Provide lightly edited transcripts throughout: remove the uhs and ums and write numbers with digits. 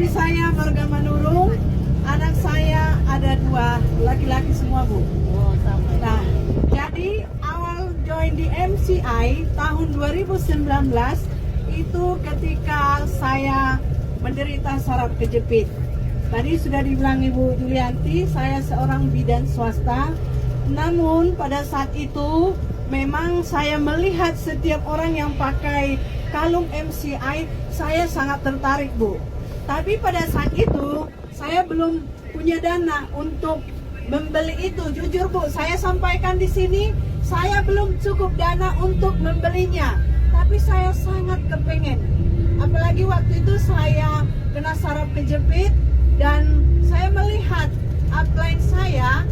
Istri saya beragama nurung, anak saya ada 2, laki-laki semua Bu. Nah, jadi awal join di MCI tahun 2019 itu ketika saya menderita saraf kejepit. Tadi sudah dibilang Ibu Julianti, saya seorang bidan swasta. Namun pada saat itu memang saya melihat setiap orang yang pakai kalung MCI, saya sangat tertarik Bu. Tapi pada saat itu saya belum punya dana untuk membeli itu. Jujur Bu, saya sampaikan di sini, saya belum cukup dana untuk membelinya. Tapi saya sangat kepengen. Apalagi waktu itu saya kena saraf kejepit dan saya melihat upline saya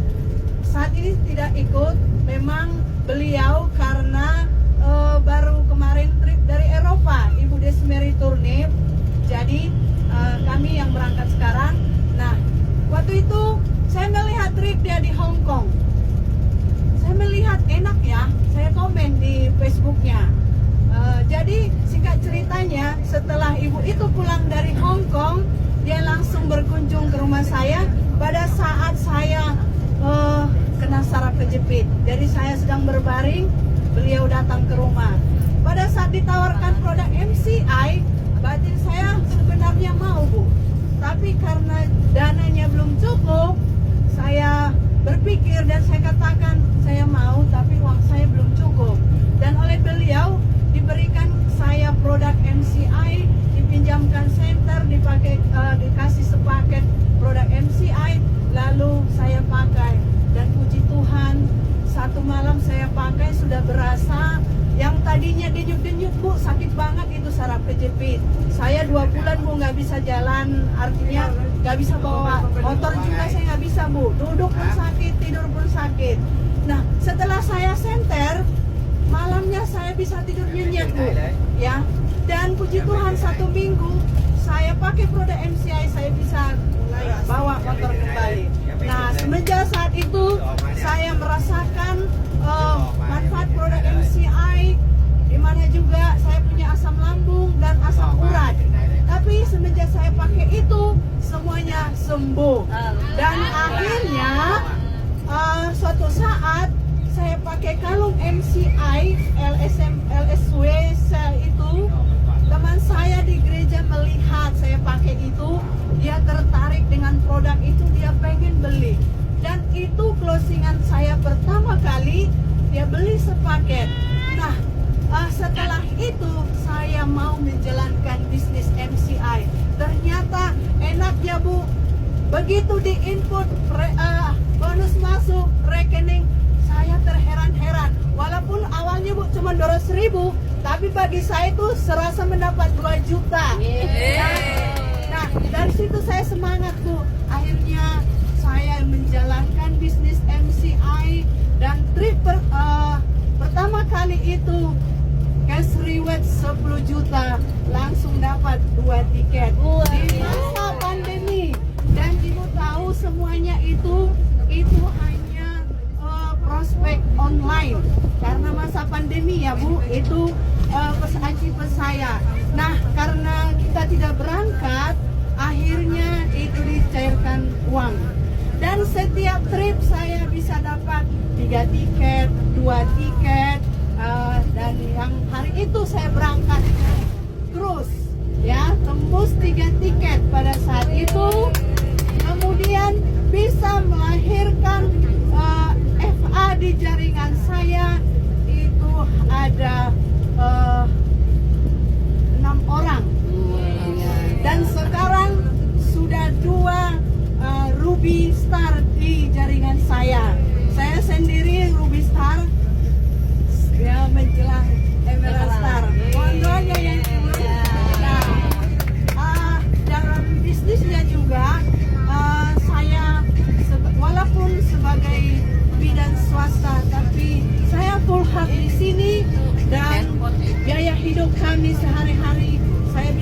saat ini tidak ikut. Memang beliau karena baru kemarin trip dari Eropa, Ibu Desmeri Turnip. Jadi kami yang berangkat sekarang. Nah, waktu itu saya melihat trip dia di Hong Kong. Saya melihat enak ya, saya komen di Facebooknya. Jadi singkat ceritanya, setelah ibu itu pulang dari Hong Kong, dia langsung berkunjung ke rumah saya pada saat saya kena saraf kejepit. Jadi saya sedang berbaring, beliau datang ke rumah. Pada saat ditawarkan produk MCI, batin saya sebenarnya mau Bu, tapi karena dananya belum cukup, saya berpikir dan saya katakan saya mau, tapi uang saya belum cukup. Dan oleh beliau diberikan saya produk MCI, dipinjamkan center, dikasih sepaket produk MCI, lalu saya pakai. Dan puji Tuhan, satu malam saya pakai sudah berasa. Yang tadinya denyut-denyut Bu, sakit banget itu saraf kejepit. Saya 2 bulan Bu nggak bisa jalan, artinya nggak bisa bawa motor juga, saya nggak bisa Bu. Duduk pun sakit, tidur pun sakit. Nah, setelah saya senter, malamnya saya bisa tidur nyenyak Bu, ya. Dan puji Tuhan 1 minggu saya pakai produk MCI, saya bisa mulai bawa motor kembali. Nah, semenjak saat itu saya merasakan manfaat produk MCI, di mana juga saya punya asam lambung dan asam urat. Tapi semenjak saya pakai itu, semuanya sembuh. Dan akhirnya suatu saat saya pakai kalung MCI LSW sel itu, teman saya di gereja melihat saya pakai itu, dia tertarik dengan produk itu, dia pengen beli. Dan itu closingan saya pertama kali, dia beli sepaket. Nah, setelah itu saya mau menjalankan bisnis MCI. Ternyata enak ya Bu. Begitu di input bonus masuk rekening, saya terheran-heran. Walaupun awalnya Bu cuma 200.000, tapi bagi saya itu serasa mendapat 2 juta. Nah, dari situ saya semangat Bu. Akhirnya saya menjalankan bisnis MCI dan trip pertama kali itu cash reward 10 juta, langsung dapat 2 tiket di masa pandemi. Dan Ibu tahu semuanya itu hanya prospek online karena masa pandemi ya Bu, itu achievement saya. Nah, karena kita tidak berangkat, akhirnya itu dicairkan uang. Dan setiap trip saya bisa dapat 3 tiket, 2 tiket, dan yang hari itu saya berangkat terus, ya, tembus 3 tiket pada saat itu. Kemudian bisa melahirkan FA di jaringan saya itu ada 6 orang. Dan sekarang sudah 2 Ruby Star di jaringan saya. Saya sendiri Ruby Star, ya, menjelang Emerald Star. Mohon doanya yang dalam bisnisnya juga saya walaupun sebagai bidan swasta, tapi saya full heart di sini dan biaya hidup kami sehari-hari saya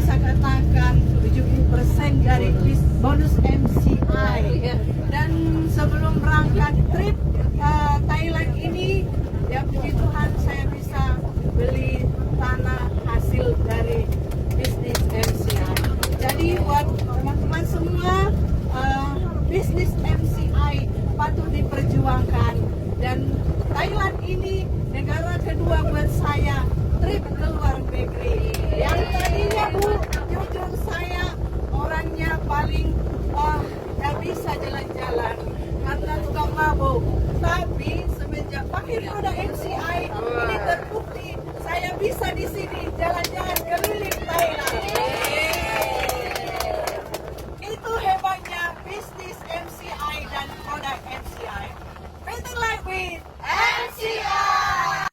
terakhir ada MC